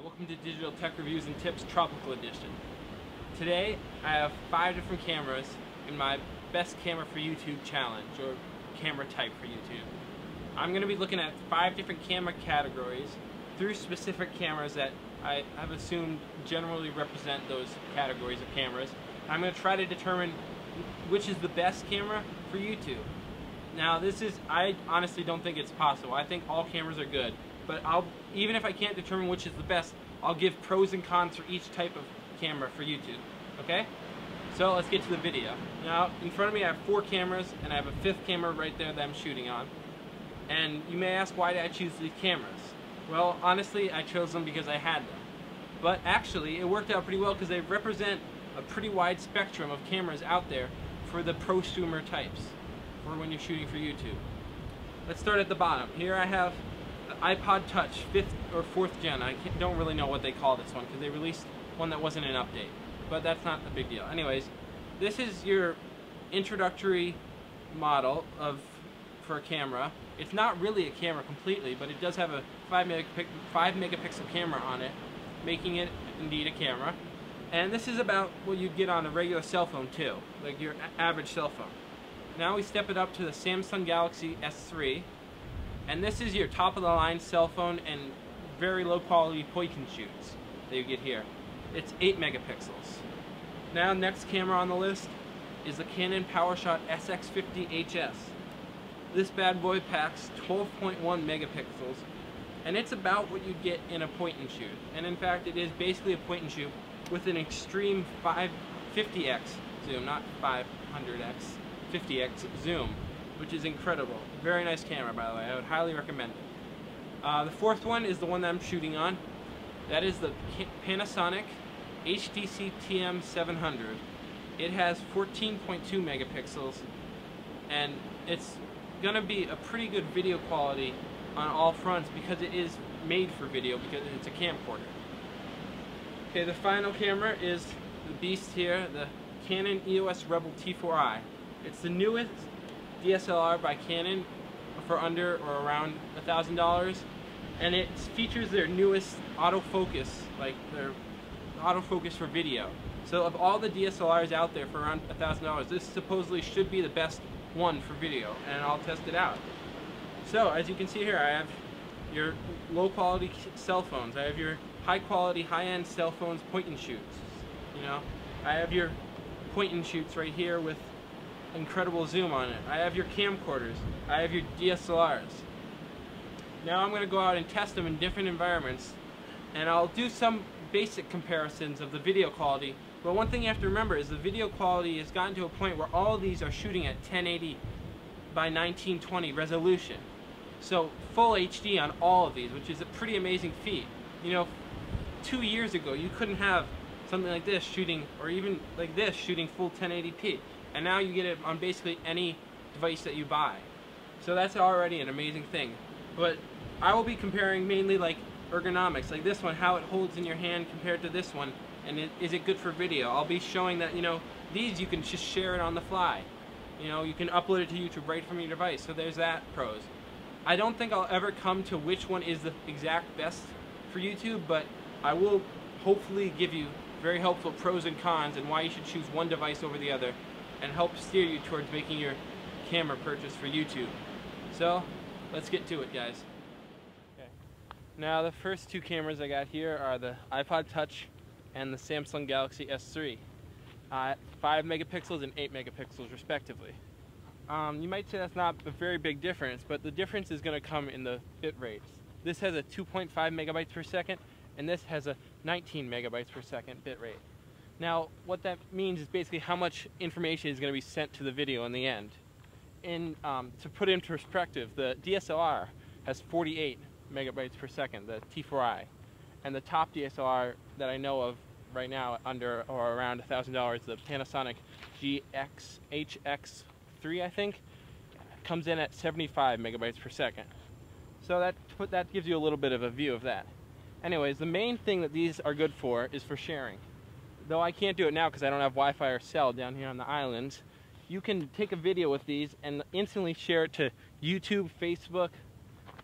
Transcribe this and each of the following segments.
Welcome to Digital Tech Reviews and Tips Tropical Edition. Today I have 5 different cameras in my best camera for YouTube challenge, or camera type for YouTube. I'm going to be looking at 5 different camera categories through specific cameras that I have assumed generally represent those categories of cameras. I'm going to try to determine which is the best camera for YouTube. Now I honestly don't think it's possible. I think all cameras are good. But even if I can't determine which is the best, I'll give pros and cons for each type of camera for YouTube. Okay? So let's get to the video. Now, in front of me I have 4 cameras, and I have a 5th camera right there that I'm shooting on. And you may ask, why did I choose these cameras? Well, honestly, I chose them because I had them. But actually, it worked out pretty well because they represent a pretty wide spectrum of cameras out there for the prosumer types, for when you're shooting for YouTube. Let's start at the bottom. Here I have the iPod Touch 5th or 4th gen. I don't really know what they call this one because they released one that wasn't an update, but that's not a big deal. Anyways, this is your introductory model for a camera. It's not really a camera completely, but it does have a 5 megapixel camera on it, making it indeed a camera. And this is about what you'd get on a regular cell phone too, like your average cell phone. Now we step it up to the Samsung Galaxy S3. And this is your top-of-the-line cell phone and very low-quality point-and-shoots that you get here. It's 8 megapixels. Now, next camera on the list is the Canon Powershot SX50 HS. This bad boy packs 12.1 megapixels, and it's about what you'd get in a point-and-shoot. And in fact, it is basically a point-and-shoot with an extreme 50x zoom, not 500x, 50x zoom, which is incredible. Very nice camera, by the way. I would highly recommend it. The 4th one is the one that I'm shooting on. That is the Panasonic HDC-TM700. It has 14.2 megapixels, and it's gonna be a pretty good video quality on all fronts because it is made for video, because it's a camcorder. Okay, the final camera is the beast here, the Canon EOS Rebel T4i. It's the newest DSLR by Canon for under or around $1,000, and it features their newest autofocus, like their autofocus for video. So of all the DSLRs out there for around $1,000, this supposedly should be the best one for video, and I'll test it out. So as you can see here, I have your low quality cell phones, I have your high quality, high-end cell phones point and shoots. You know, I have your point and shoots right here with incredible zoom on it. I have your camcorders. I have your DSLRs. Now I'm going to go out and test them in different environments, and I'll do some basic comparisons of the video quality. But one thing you have to remember is the video quality has gotten to a point where all of these are shooting at 1080 by 1920 resolution. So full HD on all of these, which is a pretty amazing feat. You know, 2 years ago you couldn't have something like this shooting, or even like this shooting full 1080p. And now you get it on basically any device that you buy. So that's already an amazing thing. But I will be comparing mainly like ergonomics, like this one, how it holds in your hand compared to this one, and is it good for video. I'll be showing that, you know, these you can just share it on the fly. You know, you can upload it to YouTube right from your device, so there's that pros. I don't think I'll ever come to which one is the exact best for YouTube, but I will hopefully give you very helpful pros and cons and why you should choose one device over the other, and help steer you towards making your camera purchase for YouTube. So, let's get to it, guys. Okay. Now, the first 2 cameras I got here are the iPod Touch and the Samsung Galaxy S3. 5 megapixels and 8 megapixels, respectively. You might say that's not a very big difference, but the difference is going to come in the bit rates. This has a 2.5 megabytes per second, and this has a 19 megabytes per second bit rate. Now, what that means is basically how much information is going to be sent to the video in the end. To put it into perspective, the DSLR has 48 megabytes per second, the T4i. And the top DSLR that I know of right now, under or around $1,000, the Panasonic HX3, I think, comes in at 75 megabytes per second. So that gives you a little bit of a view of that. Anyways, the main thing that these are good for is for sharing. Though I can't do it now because I don't have Wi-Fi or cell down here on the islands, you can take a video with these and instantly share it to YouTube, Facebook,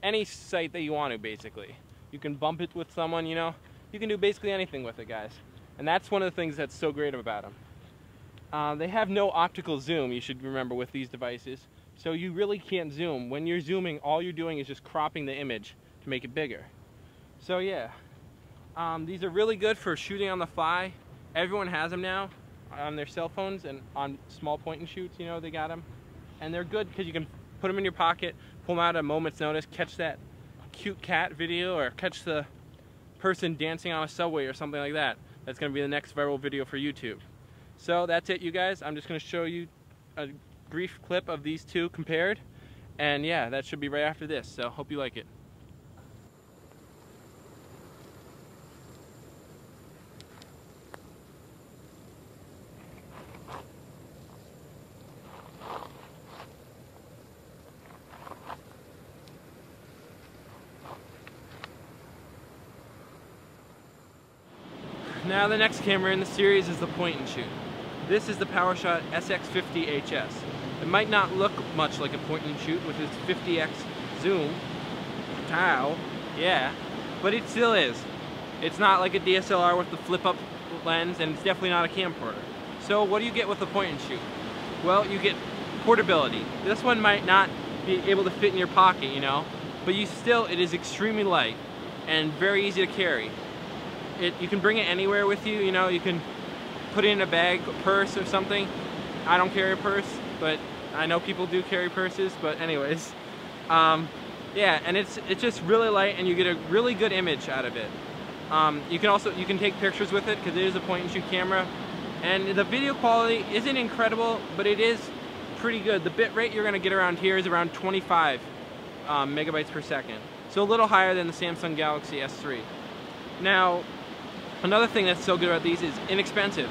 any site that you want to, basically. You can bump it with someone, you know. you can do basically anything with it, guys. And that's one of the things that's so great about them. They have no optical zoom, you should remember, with these devices. So you really can't zoom. When you're zooming, all you're doing is just cropping the image to make it bigger. So yeah, these are really good for shooting on the fly. Everyone has them now on their cell phones and on small point and shoots, you know, they got them. And they're good because you can put them in your pocket, pull them out at a moment's notice, catch that cute cat video or catch the person dancing on a subway or something like that. That's going to be the next viral video for YouTube. So that's it, you guys. I'm just going to show you a brief clip of these two compared. And yeah, that should be right after this. So hope you like it. Now the next camera in the series is the point and shoot. This is the Powershot SX50 HS. It might not look much like a point and shoot with its 50x zoom. Ow, yeah, but it still is. It's not like a DSLR with the flip up lens, and it's definitely not a camcorder. So what do you get with the point and shoot? Well, you get portability. This one might not be able to fit in your pocket, you know, but it is extremely light and very easy to carry. You can bring it anywhere with you, you know, you can put it in a bag, a purse or something. I don't carry a purse, but I know people do carry purses, but anyways. Yeah, and it's just really light and you get a really good image out of it. You can take pictures with it because it is a point and shoot camera. And the video quality isn't incredible, but it is pretty good. The bit rate you're gonna get around here is around 25 megabytes per second. So a little higher than the Samsung Galaxy S3. Now, another thing that's so good about these is inexpensive.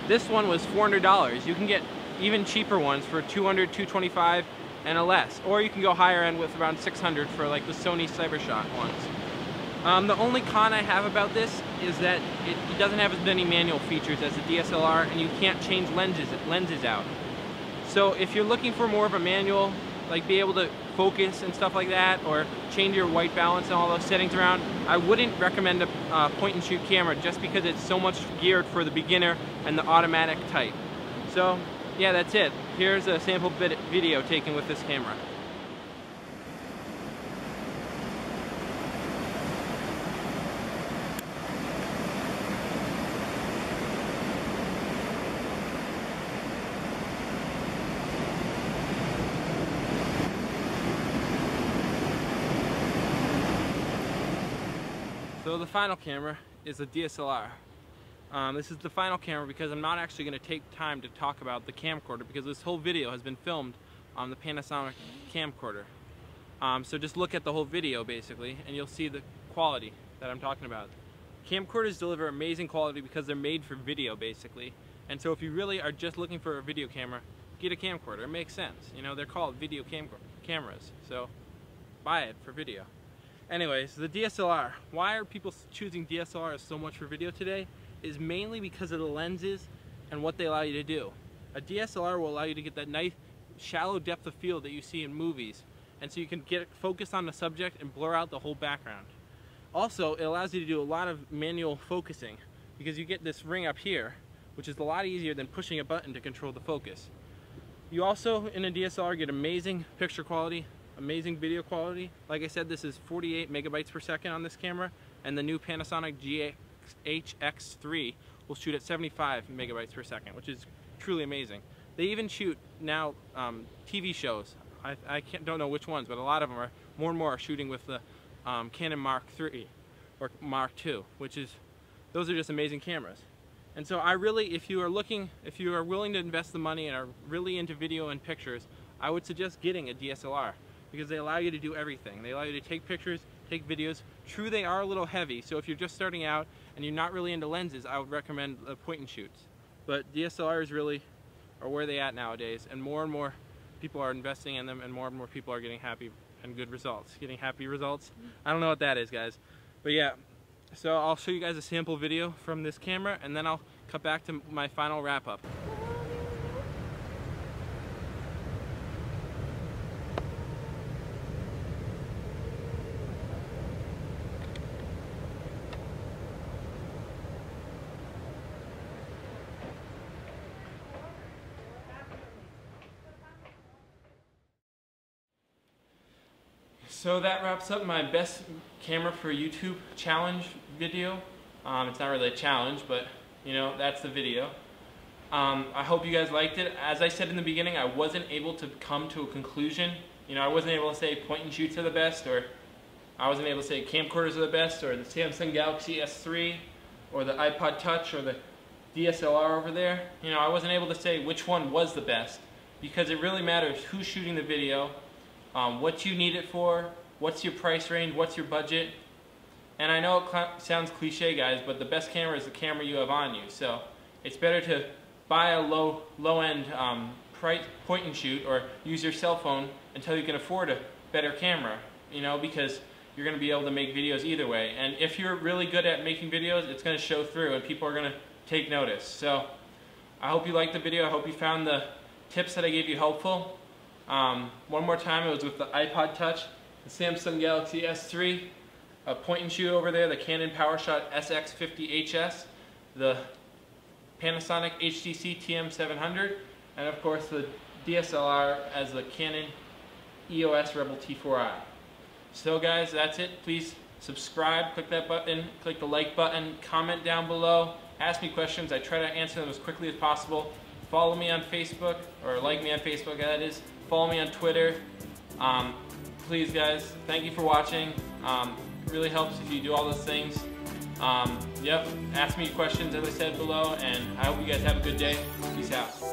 This one was $400. You can get even cheaper ones for $200, $225, and a less. Or you can go higher end with around $600 for like the Sony Cybershot ones. The only con I have about this is that it doesn't have as many manual features as the DSLR, and you can't change lenses out. So if you're looking for more of a manual, like be able to focus and stuff like that, or change your white balance and all those settings around, I wouldn't recommend a point and shoot camera just because it's so much geared for the beginner and the automatic type. So yeah, that's it. Here's a sample video taken with this camera. So the final camera is a DSLR. This is the final camera because I'm not actually going to take time to talk about the camcorder because this whole video has been filmed on the Panasonic camcorder. So just look at the whole video basically and you'll see the quality that I'm talking about. Camcorders deliver amazing quality because they're made for video basically. And so if you really are just looking for a video camera, get a camcorder. It makes sense. You know, they're called video cameras. So buy it for video. Anyways, the DSLR. Why are people choosing DSLRs so much for video today? Is mainly because of the lenses and what they allow you to do. A DSLR will allow you to get that nice shallow depth of field that you see in movies, and so you can get focused on the subject and blur out the whole background. Also, it allows you to do a lot of manual focusing because you get this ring up here, which is a lot easier than pushing a button to control the focus. You also, in a DSLR, get amazing picture quality, amazing video quality. Like I said, this is 48 megabytes per second on this camera, and the new Panasonic HX3 will shoot at 75 megabytes per second, which is truly amazing. They even shoot now TV shows. I don't know which ones, but a lot of them are more and more are shooting with the Canon Mark III or Mark II, those are just amazing cameras. And so I really, if you are willing to invest the money and are really into video and pictures, I would suggest getting a DSLR because they allow you to do everything. They allow you to take pictures, take videos. True, they are a little heavy, so if you're just starting out and you're not really into lenses, I would recommend the point and shoots. But DSLRs really are where they at nowadays, and more people are investing in them, and more people are getting happy and good results. Getting happy results? I don't know what that is, guys. But yeah, so I'll show you guys a sample video from this camera, and then I'll cut back to my final wrap-up. So that wraps up my best camera for YouTube challenge video. It's not really a challenge, but you know, that's the video. I hope you guys liked it. As I said in the beginning, I wasn't able to come to a conclusion. You know, I wasn't able to say point and shoots are the best, or I wasn't able to say camcorders are the best, or the Samsung Galaxy S3, or the iPod Touch, or the DSLR over there. You know, I wasn't able to say which one was the best, because it really matters who's shooting the video, what you need it for, what's your price range, what's your budget. And I know it sounds cliche, guys, but the best camera is the camera you have on you. So it's better to buy a low-end point and shoot, or use your cell phone until you can afford a better camera, you know, because you're going to be able to make videos either way. And if you're really good at making videos, it's going to show through and people are going to take notice. So I hope you liked the video. I hope you found the tips that I gave you helpful. One more time, it was with the iPod Touch, the Samsung Galaxy S3, a point and shoot over there, the Canon Powershot SX50 HS, the Panasonic HDC-TM700, and of course the DSLR as the Canon EOS Rebel T4i. So guys, that's it. Please subscribe, click that button, click the like button, comment down below, ask me questions. I try to answer them as quickly as possible. Follow me on Facebook, or like me on Facebook, that is. Follow me on Twitter. Please guys, thank you for watching. It really helps if you do all those things. Yep, ask me questions as I said below, and I hope you guys have a good day. Peace out.